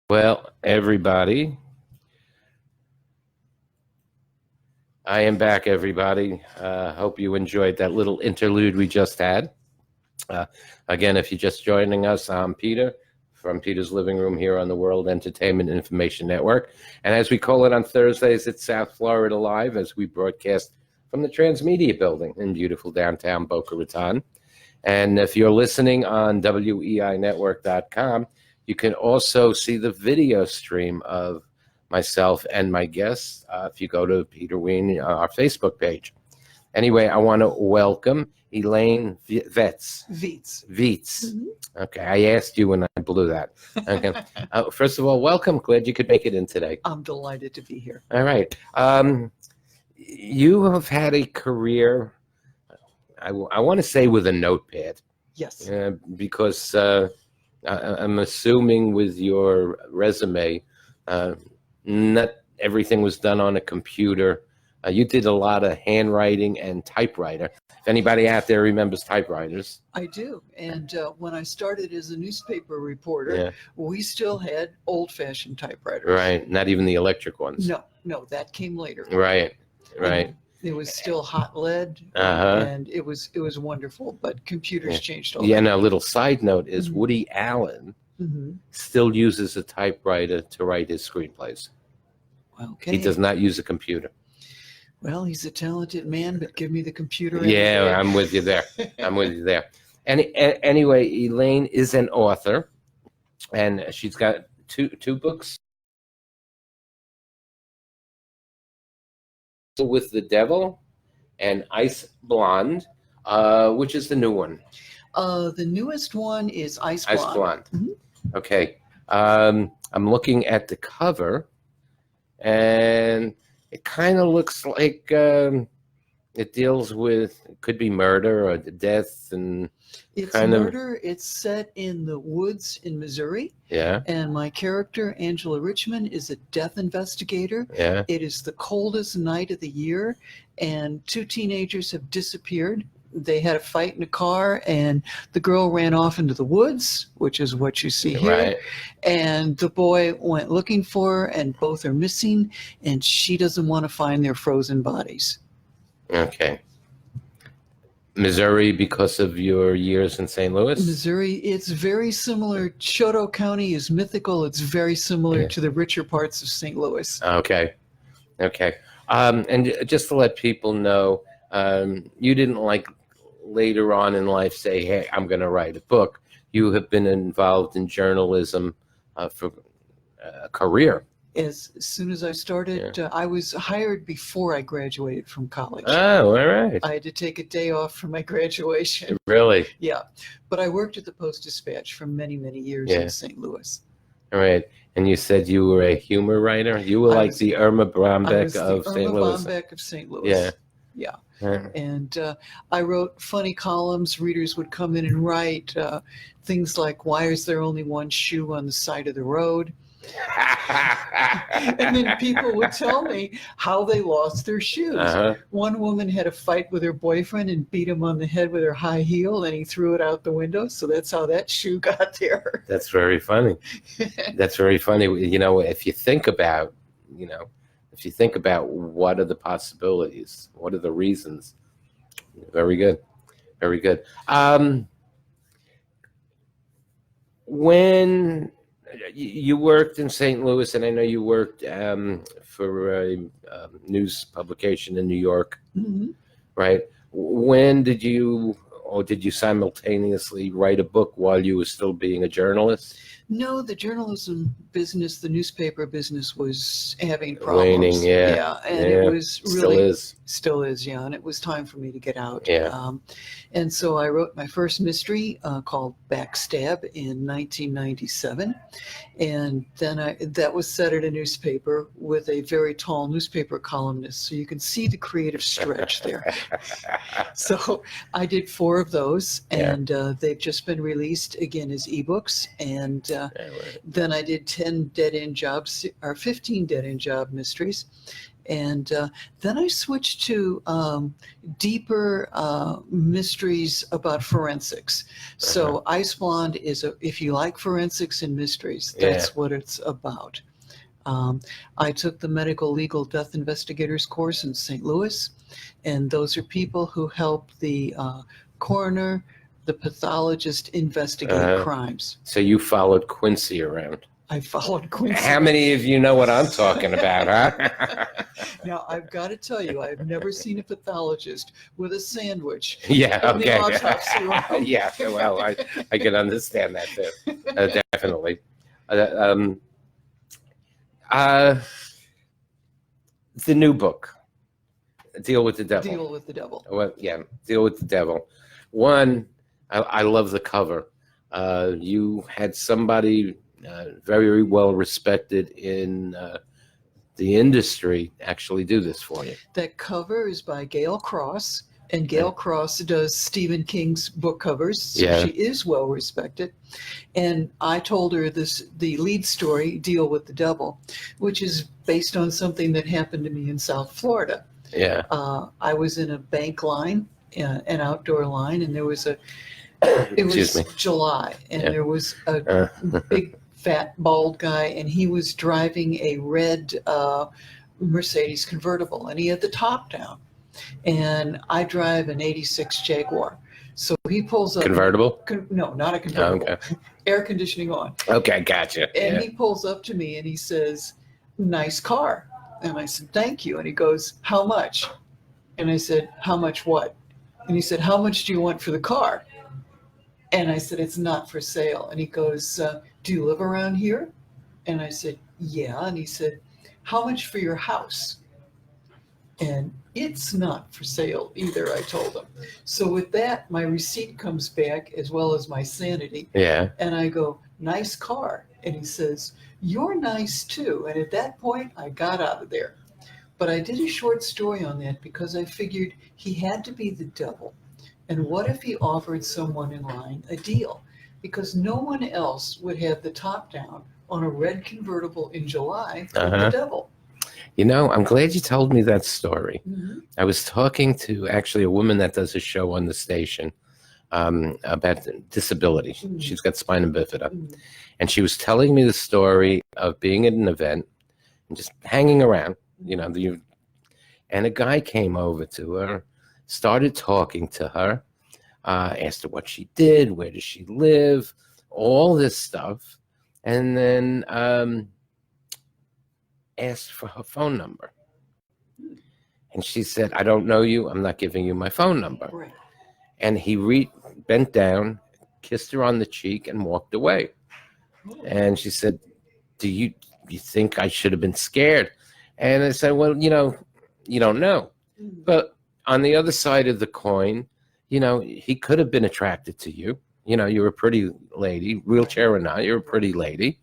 Well, everybody, I am back, everybody. Hope you enjoyed that little interlude we just had. Again, if you're just joining us, I'm Peter from Peter's Living Room here on the World Entertainment Information Network. And as we call it on Thursdays, it's South Florida Live as we broadcast from the Transmedia Building in beautiful downtown Boca Raton. And if you're listening on WEINetwork.com, you can also see the video stream of myself and my guests if you go to Peter Wein, our Facebook page. Anyway, I want to welcome Elaine Viets. Mm-hmm. Okay, I asked you when I blew that. Okay. First of all, welcome. Glad you could make it in today. I'm delighted to be here. All right. You have had a career, I want to say, with a notepad. Yes. Because I'm assuming with your resume, not everything was done on a computer. You did a lot of handwriting and typewriter. If anybody out there remembers typewriters. I do. And when I started as a newspaper reporter, we still had old-fashioned typewriters. Right. Not even the electric ones. No, that came later. Right. And it was still hot lead, and it was wonderful. But computers changed all that. And a little side note is Woody Allen still uses a typewriter to write his screenplays. Okay. He does not use a computer. Well, he's a talented man, but give me the computer. Yeah, I'm with you there. Anyway, Elaine is an author, and she's got two books. With the Devil and Ice Blonde, which is the new one? The newest one is Ice Blonde. Ice Blonde. Okay. I'm looking at the cover, and it kind of looks like it deals with, it could be murder or death, and it's murder. It's set in the woods in Missouri. Yeah. And my character, Angela Richmond, is a death investigator. Yeah. It is the coldest night of the year, and two teenagers have disappeared. They had a fight in a car, and the girl ran off into the woods, which is what you see here. Right. And the boy went looking for her, and both are missing, and she doesn't want to find their frozen bodies. Okay. Missouri, because of your years in St. Louis? Missouri, it's very similar. Choteau County is mythical. It's very similar to the richer parts of St. Louis. Okay. And just to let people know, you didn't later on in life say, hey, I'm going to write a book. You have been involved in journalism for a career. As soon as I started, I was hired before I graduated from college. Oh, all right. I had to take a day off for my graduation. Really? Yeah. But I worked at the Post-Dispatch for many, many years in St. Louis. All right. And you said you were a humor writer? You were like the Irma Brombeck of St. Louis. Irma Brombeck of St. Louis. Yeah. And I wrote funny columns. Readers would come in and write things like, why is there only one shoe on the side of the road? And then people would tell me how they lost their shoes. One woman had a fight with her boyfriend and beat him on the head with her high heel, and he threw it out the window. So that's how that shoe got there. That's very funny. That's very funny. You know, if you think about what are the possibilities, what are the reasons? Very good. Very good. When you worked in St. Louis, and I know you worked for a news publication in New York, right? When did you simultaneously write a book while you were still being a journalist? No, the journalism business, the newspaper business was having problems. Waning, and it was really still is, and it was time for me to get out. Yeah. And so I wrote my first mystery called Backstab in 1997, and then that was set at a newspaper with a very tall newspaper columnist, so you can see the creative stretch there. So I did 4 of those, and they've just been released again as ebooks, and then I did 10 dead-end jobs, or 15 dead-end job mysteries. And then I switched to deeper mysteries about forensics. So Ice Blonde is, if you like forensics and mysteries, that's what it's about. I took the medical legal death investigators course in St. Louis, and those are people who help the coroner, the pathologist investigate crimes. So you followed Quincy around. I followed Quincy. How many of you know what I'm talking about, huh? Now, I've got to tell you, I've never seen a pathologist with a sandwich Yeah, in the autopsy room. Yeah, well, I can understand that too. Definitely. The new book, Deal with the Devil. Deal with the Devil. Well, yeah, Deal with the Devil. One, I love the cover. You had somebody very well respected in the industry actually do this for you. That cover is by Gail Cross, and Gail Cross does Stephen King's book covers, so she is well respected. And I told her the lead story, Deal with the Devil, which is based on something that happened to me in South Florida. Yeah. I was in a bank line, an outdoor line, and there was it was July, and there was a big fat bald guy, and he was driving a red Mercedes convertible, and he had the top down, and I drive an 86 Jaguar. So he pulls up. Convertible? No, not a convertible. Oh, okay. Air conditioning on. Okay, gotcha. And he pulls up to me and he says, "Nice car." And I said, "Thank you." And he goes, "How much?" And I said, "How much what?" And he said, "How much do you want for the car?" And I said, "It's not for sale." And he goes, "Do you live around here?" And I said, "Yeah." And he said, "How much for your house?" And it's not for sale either, I told him. So with that, my receipt comes back as well as my sanity. Yeah. And I go, "Nice car." And he says, "You're nice too." And at that point, I got out of there. But I did a short story on that because I figured he had to be the devil. And what if he offered someone in line a deal? Because no one else would have the top down on a red convertible in July with the devil. You know, I'm glad you told me that story. Mm-hmm. I was talking to actually a woman that does a show on the station about disability. Mm-hmm. She's got spina bifida. Mm-hmm. And she was telling me the story of being at an event and just hanging around, you know, and a guy came over to her, started talking to her, asked her what she did, where does she live, all this stuff, and then asked for her phone number. And she said, "I don't know you. I'm not giving you my phone number." Right. And he bent down, kissed her on the cheek, and walked away. And she said, "Do you think I should have been scared?" And I said, "Well, you know, you don't know." But on the other side of the coin, you know, he could have been attracted to you. You know, you're a pretty lady, wheelchair or not, you're a pretty lady.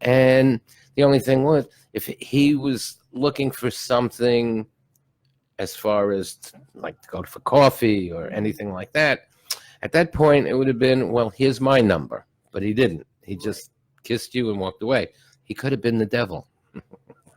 And the only thing was, if he was looking for something as far as like to go for coffee or anything like that, at that point it would have been, "Well, here's my number." But he didn't. He just kissed you and walked away. He could have been the devil.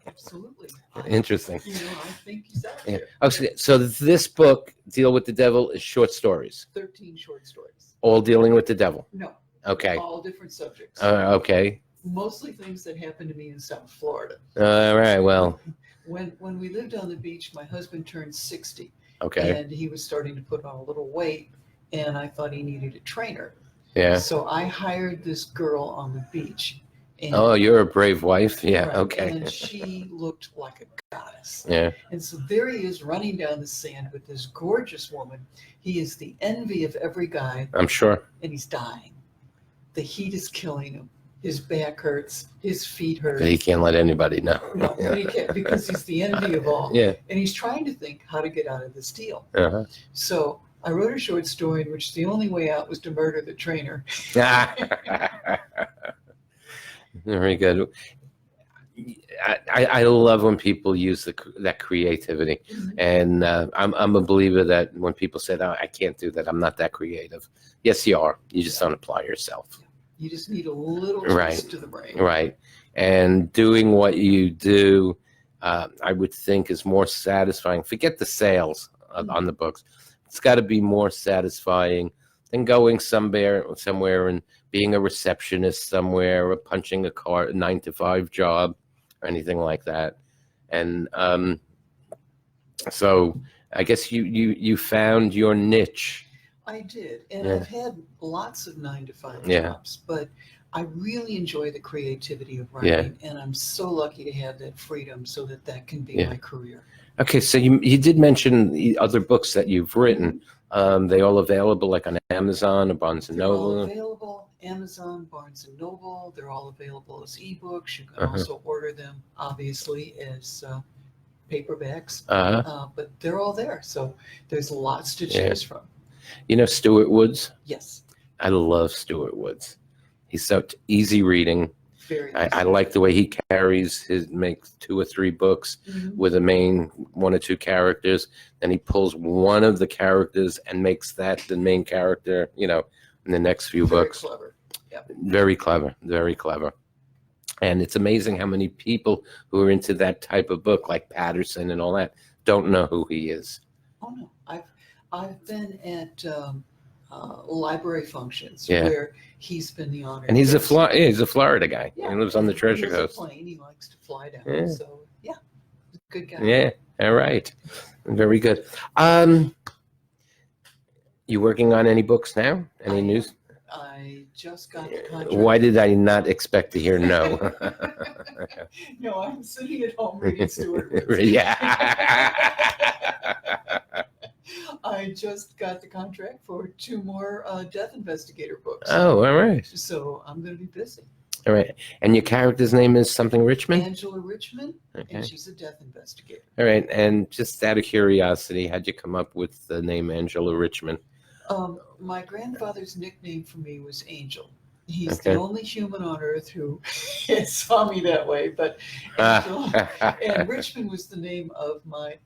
Absolutely. Interesting. You know, I think he's out Yeah. there. Okay, so this book, Deal with the Devil, is short stories, 13 short stories. all dealing with the devil. No. Okay. All different subjects. Okay. Mostly things that happened to me in South Florida. All right. Well. When we lived on the beach, my husband turned 60. Okay. And he was starting to put on a little weight, and I thought he needed a trainer. Yeah. So I hired this girl on the beach. And, Oh, you're a brave wife. Yeah. right, Okay. And she looked like a goddess. Yeah. And so there he is running down the sand with this gorgeous woman. He is the envy of every guy, I'm sure. and he's dying. The heat is killing him. His back hurts. His feet hurt. But he can't let anybody know. No, but he can't, because he's the envy of all. Yeah. And he's trying to think how to get out of this deal. Uh-huh. So I wrote a short story in which the only way out was to murder the trainer. Very good. I love when people use that creativity, and I'm a believer that when people say, "Oh, I can't do that. I'm not that creative." Yes, you are. You just don't apply yourself. You just need a little twist to the brain. Right. And doing what you do I would think is more satisfying. Forget the sales on the books. It's got to be more satisfying than going somewhere and being a receptionist somewhere or punching a 9-to-5 job or anything like that. And so I guess you found your niche. I did, and Yeah. I've had lots of 9-to-5 Yeah. jobs, but I really enjoy the creativity of writing, and I'm so lucky to have that freedom so that can be Yeah. my career. Okay, so you did mention the other books that you've written. They all available like on Amazon or Barnes and They're all Noble? available, Amazon, Barnes and Noble. They're all available as ebooks. You can Uh-huh. also order them, obviously, as paperbacks, but they're all there. So there's lots to Yeah. choose from. You know Stuart Woods? Yes, I love Stuart Woods. He's so easy reading. very I easy. like the way he makes 2 or 3 books Mhm. with a main 1 or 2 characters. Then he pulls one of the characters and makes that the main character, in the next few Very books. clever. Very clever, very clever. And it's amazing how many people who are into that type of book, like Patterson and all that, don't know who he is. Oh no, I've been at library functions Yeah. where he's been the honored And he's a guest. Florida guy. Yeah. He lives on the He Treasure has a Coast. plane. He likes to fly down. Yeah. So yeah, he's a good guy. Yeah. All right. Very good. You working on any books now? Any I news? I just got the contract. Why did I not expect to hear no? No, I'm sitting at home reading Stuart Woods. Yeah. I just got the contract for 2 more death investigator books. Oh, all right. So I'm going to be busy. All right. And your character's name is something Richmond? Angela Richmond, Okay. and she's a death investigator. All right. And just out of curiosity, how'd you come up with the name Angela Richmond? My grandfather's nickname for me was Angel. He's Okay. the only human on earth who saw me that way. But Angel, and Richmond was the name of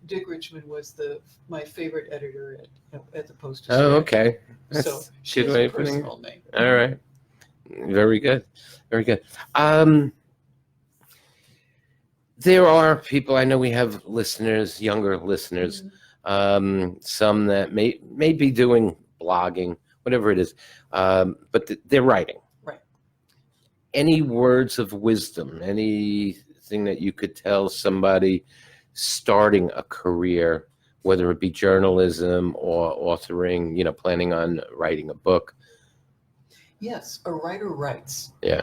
Dick Richmond was my favorite editor at the Post. Oh, okay. So That's she good has way a of putting it. personal name. All right. Very good. Very good. There are people, I know we have listeners, younger listeners, some that may be doing blogging, whatever it is, but they're writing. Right. Any words of wisdom, anything that you could tell somebody starting a career, whether it be journalism or authoring, planning on writing a book? Yes, a writer writes. Yeah.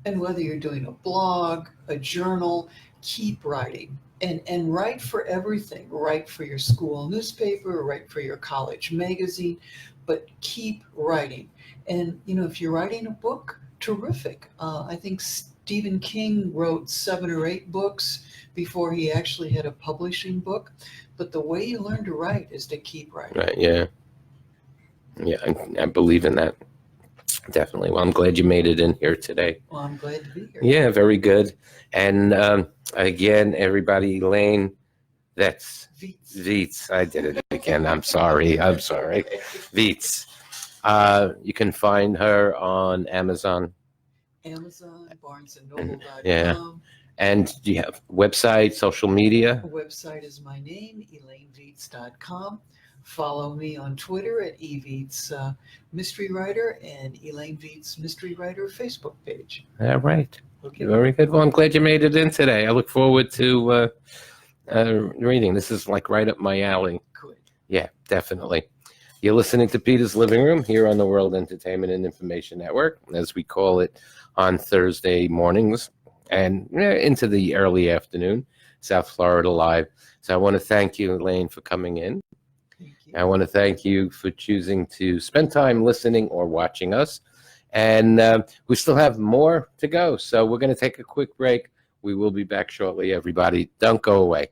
And whether you're doing a blog, a journal, keep writing. And write for everything. Write for your school newspaper, write for your college magazine, but keep writing. And, if you're writing a book, terrific. I think Stephen King wrote 7 or 8 books before he actually had a publishing book. But the way you learn to write is to keep writing. Right. Yeah. Yeah. I believe in that. Definitely. Well, I'm glad you made it in here today. Well, I'm glad to be here. Yeah, very good. And again, everybody, Elaine, that's Viets. I did it again. I'm sorry. Viets. You can find her on Amazon. Amazon, BarnesandNoble.com. Yeah. And do you have website, social media? The website is my name, ElaineViets.com. Follow me on Twitter at eViets Mystery Writer and Elaine Viets Mystery Writer Facebook page. All right. Okay. Very good. Well, I'm glad you made it in today. I look forward to reading. This is like right up my alley. Good. Yeah, definitely. You're listening to Peter's Living Room here on the World Entertainment and Information Network, as we call it on Thursday mornings and into the early afternoon, South Florida Live. So I want to thank you, Elaine, for coming in. Thank you. I want to thank you for choosing to spend time listening or watching us. And we still have more to go. So we're going to take a quick break. We will be back shortly, everybody. Don't go away.